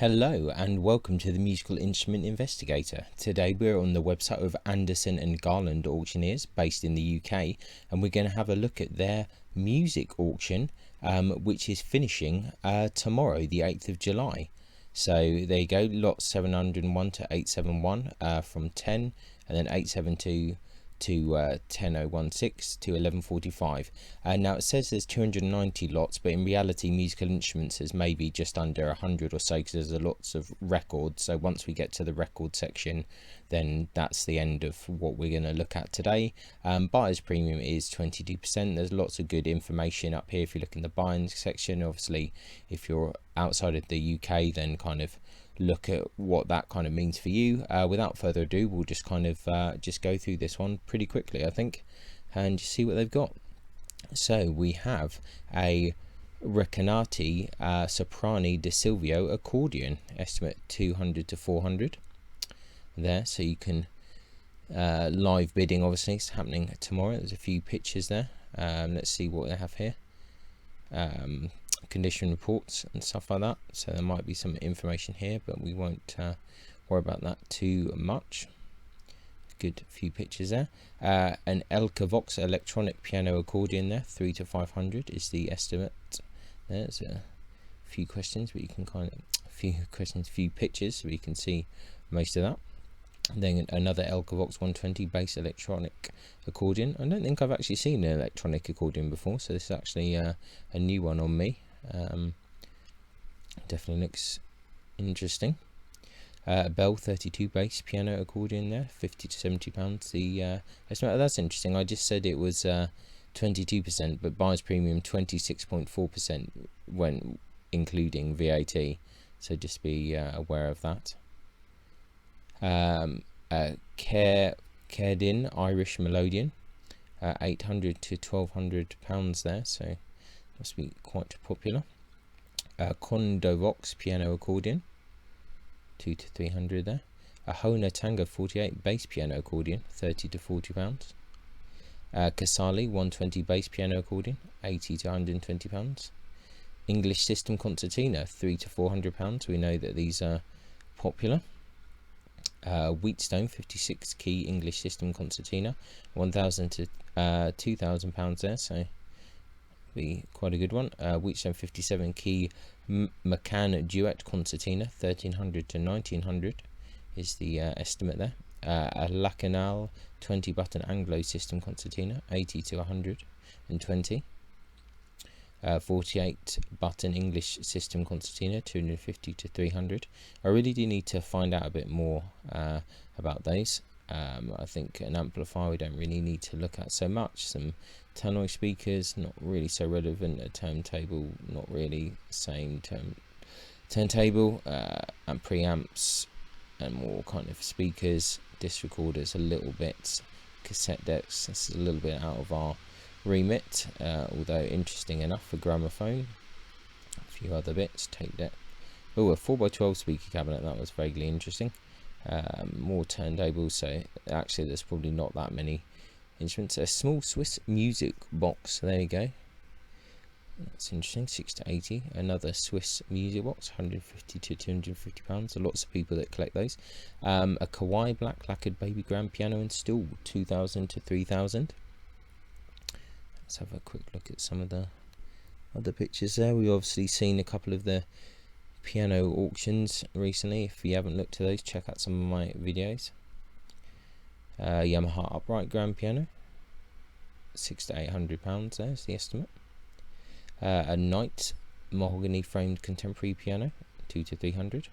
Hello and welcome to the Musical Instrument Investigator. Today we're on the website of Anderson and Garland Auctioneers based in the UK, and we're going to have a look at their music auction which is finishing tomorrow, the 8th of July. So there you go, lot 701 to 871 from 10, and then 872 to 10016 to 1145. Now it says there's 290 lots, but in reality musical instruments is maybe just under 100 or so, because there's lots of records. So once we get to the record section, then that's the end of what we're going to look at today. Buyer's premium is 22%. There's lots of good information up here if you look in the buying section. Obviously if you're outside of the UK, then kind of look at what that kind of means for you. Without further ado, we'll just kind of just go through this one pretty quickly, I think, and just see what they've got. So we have a Recanati Soprani De Silvio accordion, estimate 200 to 400 there. So you can live bidding, obviously it's happening tomorrow. There's a few pictures there. Let's see what they have here. Condition reports and stuff like that, so there might be some information here, but we won't worry about that too much. Good few pictures there. An Elka Vox electronic piano accordion there, 3 to 500 is the estimate. There's a few questions, but you can few pictures, so you can see most of that. Then another Elka Vox 120 bass electronic accordion. I don't think I've actually seen an electronic accordion before, so this is actually a new one on me. Definitely looks interesting. Bell 32 bass piano accordion there, 50 to 70 pounds. The estimate. That's interesting. I just said it was 22%, but buyer's premium 26.4% when including VAT. So just be aware of that. Caredin Irish Melodeon, 800 to 1200 pounds there, so must be quite popular. Condovox piano accordion, 2 to 300 there. A Hona Tango 48 bass piano accordion, 30 to 40 pounds. Casali 120 bass piano accordion, 80 to 120 pounds. English System Concertina, 3 to 400 pounds. We know that these are popular. Wheatstone 56 key English System Concertina, 1000 to 2000 pounds there, so be quite a good one. Wheatstone 57 key McCann Duet Concertina, 1300 to 1900 is the estimate there. A Lacanal 20 button Anglo System Concertina, 80 to 120. 48 button English System Concertina, 250 to 300. I really do need to find out a bit more about those. I think an amplifier we don't really need to look at so much. Some tannoy speakers, not really so relevant. A turntable, not really same turntable. And preamps and more kind of speakers. Disc recorders a little bit. Cassette decks, this is a little bit out of our remit, although interesting enough for gramophone. A few other bits, tape deck. Oh, a 4x12 speaker cabinet, that was vaguely interesting. More turntables, so actually there's probably not that many instruments. A small Swiss music box, there you go. That's interesting, 6 to 80. Another Swiss music box, 150 to 250 pounds. Lots of people that collect those. A Kawai black lacquered baby grand piano and stool, 2,000 to 3,000. Let's have a quick look at some of the other pictures there. We've obviously seen a couple of the piano auctions recently. If you haven't looked at those, check out some of my videos. Yamaha upright grand piano, 600 to 800 pounds. There's the estimate. A Knight mahogany framed contemporary piano, 2 to 300.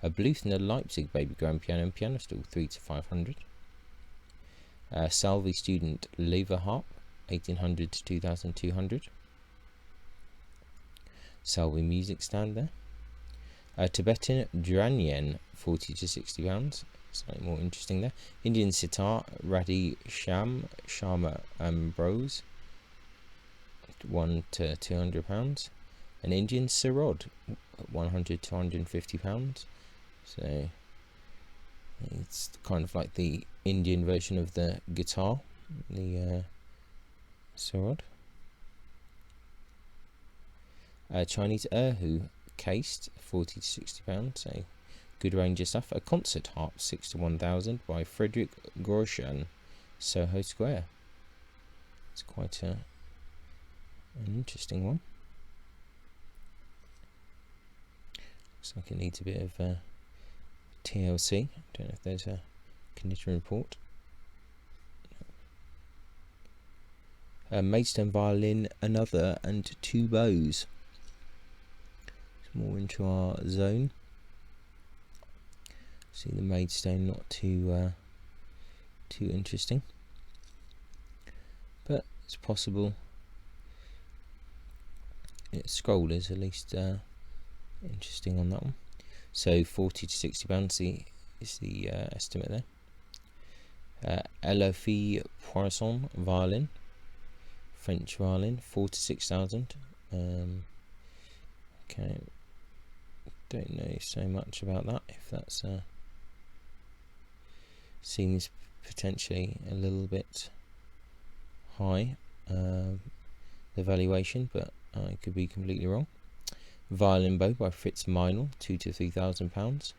A Bluthner Leipzig baby grand piano and piano stool, 3 to 500. Salvi student lever harp, 1800 to 2200. Salvi music stand there. A Tibetan Dranyen, 40 to 60 pounds. Slightly more interesting there. Indian sitar Radhi Sharma Ambrose, 1 to 200 pounds. An Indian Sarod, 100 to 150 pounds. So it's kind of like the Indian version of the guitar, the Sarod. Chinese Erhu cased, £40 to £60, so good range of stuff. A concert harp, 6 to 1,000 by Frederick Grosjean, Soho Square. It's quite an interesting one. Looks like it needs a bit of TLC. Don't know if there's a condition report. A Maidstone violin, another, and 2 bows. It's more into our zone. See the Maidstone, not too interesting, but it's possible. Scroll is at least interesting on that one. So £40 to £60 is the estimate there. Elofie Poisson violin, French violin, 4 to 6,000. Okay, don't know so much about that. If that's seems potentially a little bit high, the valuation, but I could be completely wrong. Violin bow by Fritz Meinl, 2 to £3,000.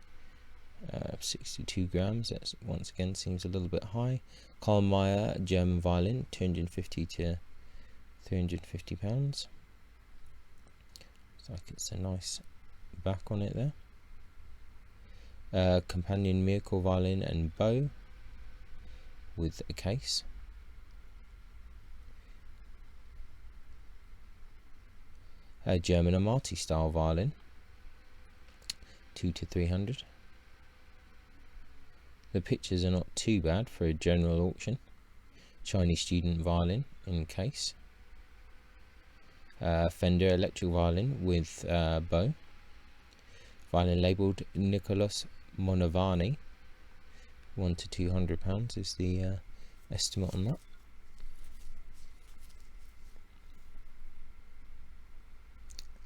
62 grams. That once again seems a little bit high. Carl Meyer German violin, 250 to £350. Looks like it's a nice back on it there. Companion Miracle violin and bow with a case. A German Amati style violin, 2 to 300. The pictures are not too bad for a general auction. Chinese student violin in case. Fender electric violin with bow. Violin labelled Nicholas Monavani, £1 to £200 is the estimate on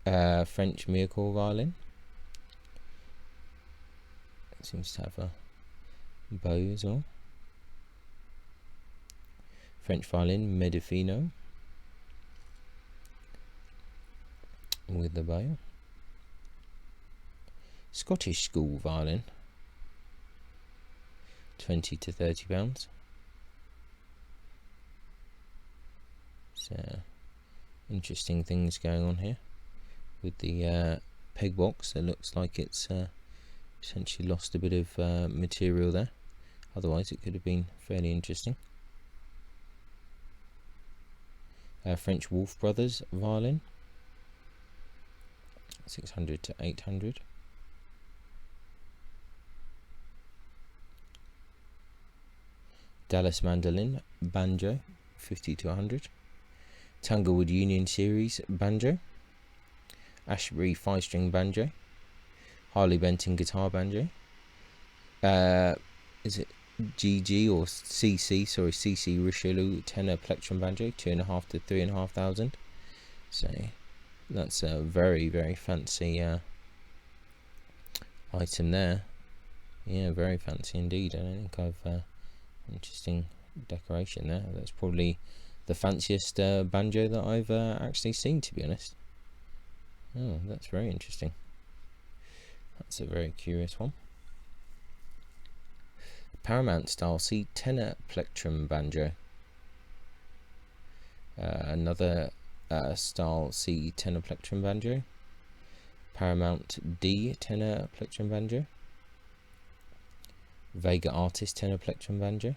that. French Miracle violin. It seems to have a bow as well. French violin Medifino with the bow. Scottish school violin, £20 to £30. So interesting things going on here with the peg box. It looks like it's potentially lost a bit of material there, otherwise it could have been fairly interesting. French Wolf Brothers violin, 600 to 800. Dallas Mandolin Banjo, 50 to 100. Tanglewood Union Series Banjo. Ashbury 5-string banjo. Harley Benton guitar banjo. Is it GG or CC? Sorry, CC Richelieu tenor Plectrum Banjo, 2.5 to 3,500. So that's a very, very fancy item there. Yeah, very fancy indeed. I don't think I've interesting decoration there. That's probably the fanciest banjo that I've actually seen, to be honest. Oh, that's very interesting. That's a very curious one. Paramount style C tenor Plectrum Banjo. Another style C tenor Plectrum Banjo. Paramount D tenor Plectrum Banjo. Vega Artist tenor Plectrum Banjo,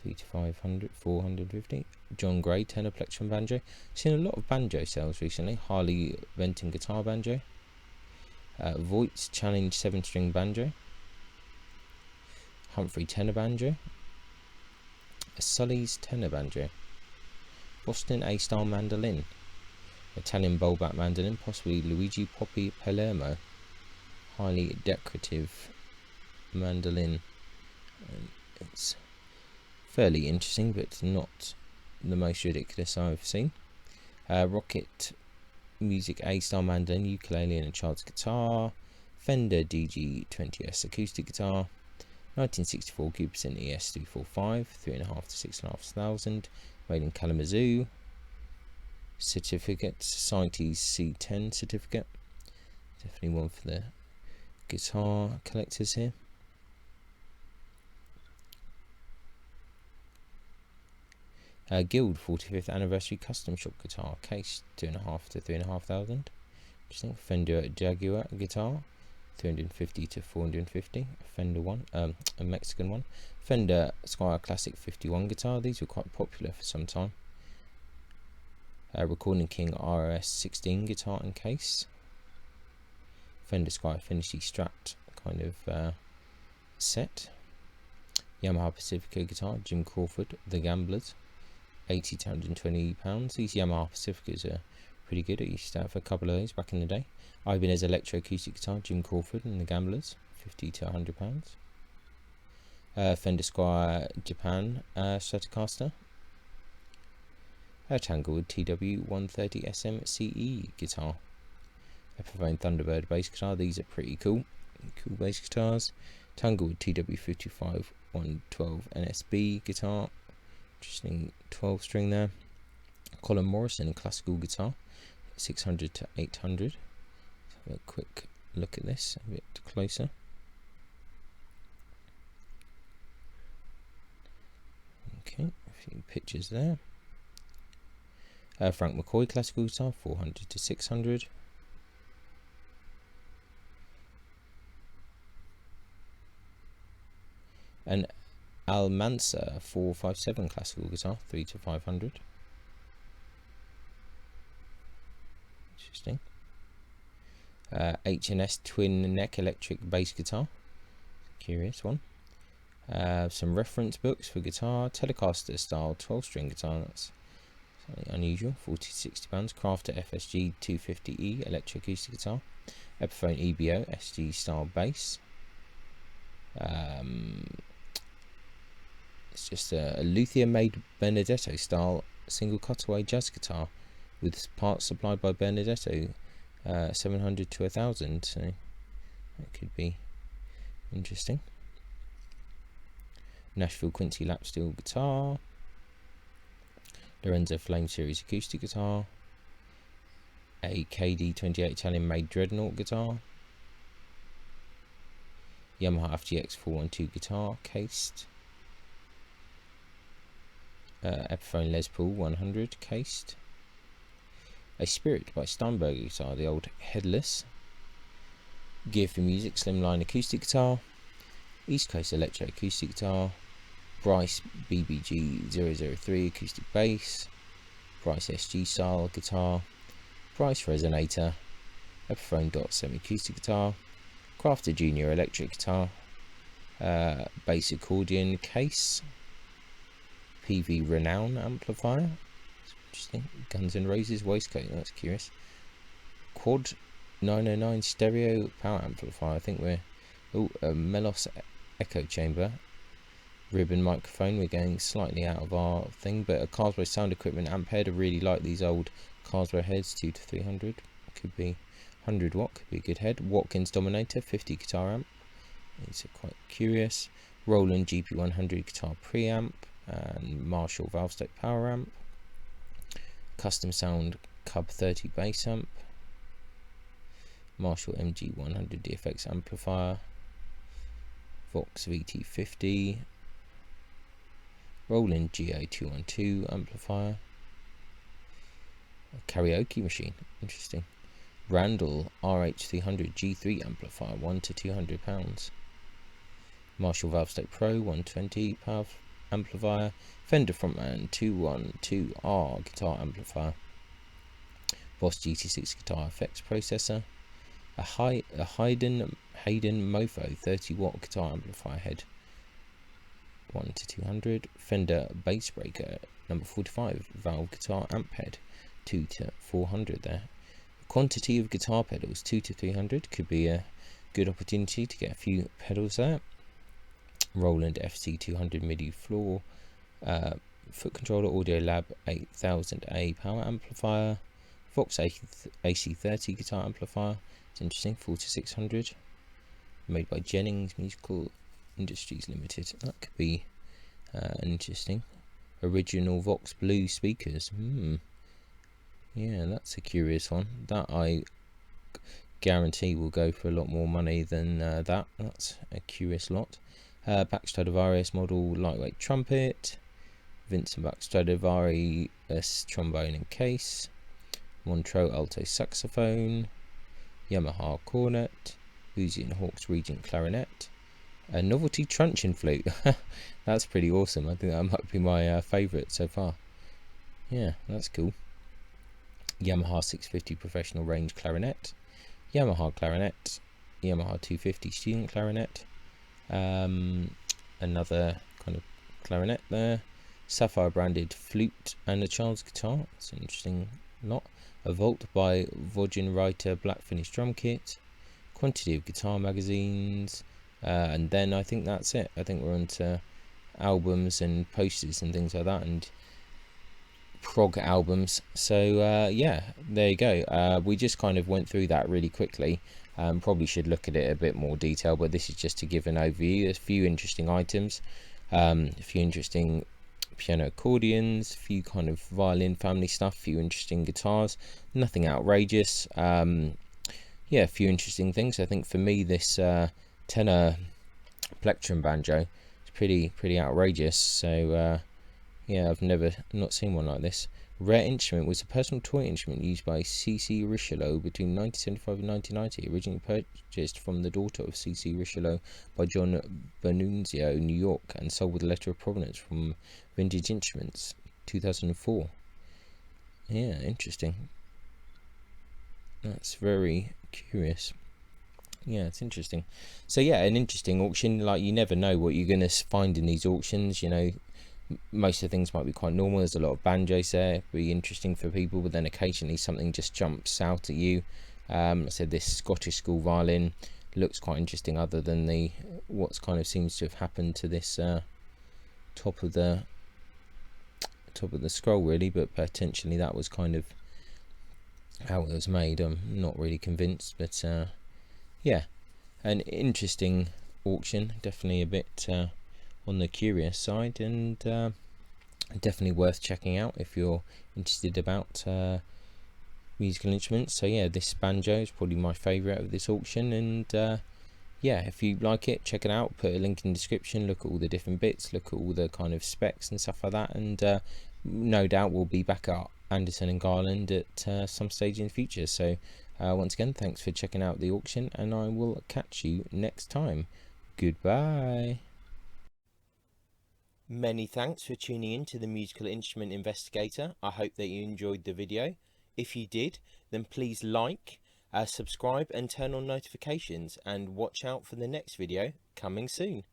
3 to 500, 450. John Gray tenor Plectrum Banjo. Seen a lot of banjo sales recently. Harley Benton guitar banjo. Voigt's Challenge 7-string banjo. Humphrey tenor banjo. Sully's tenor banjo. Boston A-style mandolin. Italian bowback mandolin, possibly Luigi Poppi Palermo. Highly decorative mandolin. It's fairly interesting, but not the most ridiculous I've seen. Rocket Music A-style mandolin, ukulele and a child's guitar. Fender DG20S acoustic guitar. 1964 Gibson ES245, 3.5 to 6,500. Made in Kalamazoo. certificate, Society's C10 certificate. Definitely one for the guitar collectors here. Guild 45th anniversary custom shop guitar case, 2.5 to 3,500. Interesting. Fender Jaguar guitar, 350 to 450. Fender one, a Mexican one. Fender Squire Classic 51 guitar. These were quite popular for some time. Recording King RS 16 guitar and case. Fender Squire Finishly Strat kind of set. Yamaha Pacifica guitar, Jim Crawford, The Gamblers, 80 to 120 pounds. These Yamaha Pacificas are pretty good. I used to have a couple of those back in the day. Ibanez electroacoustic guitar, Jim Crawford and The Gamblers, 50 to 100 pounds. Fender Squire Japan Stratocaster. Tanglewood TW 130 SM CE guitar. Epiphone Thunderbird bass guitar. These are pretty cool. Cool bass guitars. Tanglewood TW 55 112 NSB guitar. Interesting 12 string there. Colin Morrison classical guitar, 600 to 800. Let's have a quick look at this a bit closer. Okay, a few pictures there. Frank McCoy classical guitar, 400 to 600. And Almansa 457 classical guitar, 3 to 500. Interesting. H&S twin neck electric bass guitar, curious one. Some reference books for guitar. Telecaster style 12 string guitar, that's something unusual, 40 to 60 pounds. Crafter FSG 250E electroacoustic guitar. Epiphone EBO SG style bass. It's just a luthier made Benedetto style single cutaway jazz guitar with parts supplied by Benedetto, 700 to 1,000, so that could be interesting. Nashville Quincy lap steel guitar. Lorenzo Flame Series acoustic guitar. A KD28 Italian made Dreadnought guitar. Yamaha FGX 412 guitar cased. Epiphone Les Paul 100 cased. A Spirit by Steinberger guitar, the old headless. Gear for Music slimline acoustic guitar. East Coast Electro acoustic guitar. Bryce BBG 003 acoustic bass. Bryce SG style guitar. Bryce resonator. Epiphone Dot semi acoustic guitar. Crafter Junior electric guitar. Bass accordion case. PV Renown amplifier. Interesting. Guns N' Roses waistcoat, that's curious. Quad 909 stereo power amplifier. I think we're a Melos echo chamber. Ribbon microphone. We're going slightly out of our thing, but a Carswell sound equipment amp head. I really like these old Carswell heads, 2 to 300. Could be 100 watt, could be a good head. Watkins Dominator 50 guitar amp. These are quite curious. Roland GP100 guitar preamp and Marshall valve step power amp. Custom Sound Cub 30 bass amp. Marshall MG100 DFX amplifier. Vox VT50. Roland GA212 amplifier. A karaoke machine, interesting. Randall RH300 G3 amplifier, 1 to 200 pounds. Marshall Valve Step Pro 120 power amplifier. Fender Frontman 212R guitar amplifier. Boss GT6 guitar effects processor. A Hayden Mofo 30 watt guitar amplifier head, 1 to 200. Fender Bass Breaker number 45 valve guitar amp head, 2 to 400 there. Quantity of guitar pedals 2 to 300, could be a good opportunity to get a few pedals there. Roland FC200 MIDI floor foot controller. Audio Lab 8000A power amplifier. Vox AC30 guitar amplifier, it's interesting, 4 to 600, made by Jennings Musical Industries Limited. That could be interesting. Original Vox Blue speakers, Yeah, that's a curious one. That I guarantee will go for a lot more money than that. That's a curious lot. Bach Stradivarius model lightweight trumpet. Vincent Bach Stradivari trombone and case. Montreux alto saxophone. Yamaha cornet. Uzi and Hawkes Regent clarinet. A novelty truncheon flute. That's pretty awesome. I think that might be my favourite so far. Yeah, that's cool. Yamaha 650 professional range clarinet. Yamaha clarinet. Yamaha 250 student clarinet. Another kind of clarinet there. Sapphire branded flute and a child's guitar. That's an interesting lot. A Volt by Vogenreiter black finish drum kit. Quantity of guitar magazines. And then I think that's it. I think we're on to albums and posters and things like that, and prog albums. So yeah, there you go. We just kind of went through that really quickly. Probably should look at it a bit more detail, but this is just to give an overview. There's a few interesting items, a few interesting piano accordions, a few kind of violin family stuff, a few interesting guitars, nothing outrageous. Yeah, a few interesting things. I think for me this tenor Plectrum Banjo is pretty outrageous. So yeah, I've not seen one like this. Rare instrument was a personal toy instrument used by C.C. Richelieu between 1975 and 1990. Originally purchased from the daughter of C.C. Richelieu by John Bernunzio, New York, and sold with a letter of provenance from Vintage Instruments, 2004. Yeah, interesting. That's very curious. Yeah, it's interesting. So yeah, an interesting auction. Like, you never know what you're going to find in these auctions. You know, most of the things might be quite normal. There's a lot of banjos there, it'd be interesting for people, but then occasionally something just jumps out at you. I said this Scottish school violin looks quite interesting, other than the what's kind of seems to have happened to this top of the scroll, really, but potentially that was kind of how it was made. I'm not really convinced, but yeah, an interesting auction, definitely a bit on the curious side, and definitely worth checking out if you're interested about musical instruments. So yeah, this banjo is probably my favourite of this auction, and yeah, if you like it, check it out. Put a link in the description, look at all the different bits, look at all the kind of specs and stuff like that, and no doubt we'll be back at Anderson and Garland at some stage in the future. So once again, thanks for checking out the auction, and I will catch you next time. Goodbye. Many thanks for tuning in to the Musical Instrument Investigator. I hope that you enjoyed the video. If you did, then please like, subscribe and turn on notifications, and watch out for the next video coming soon.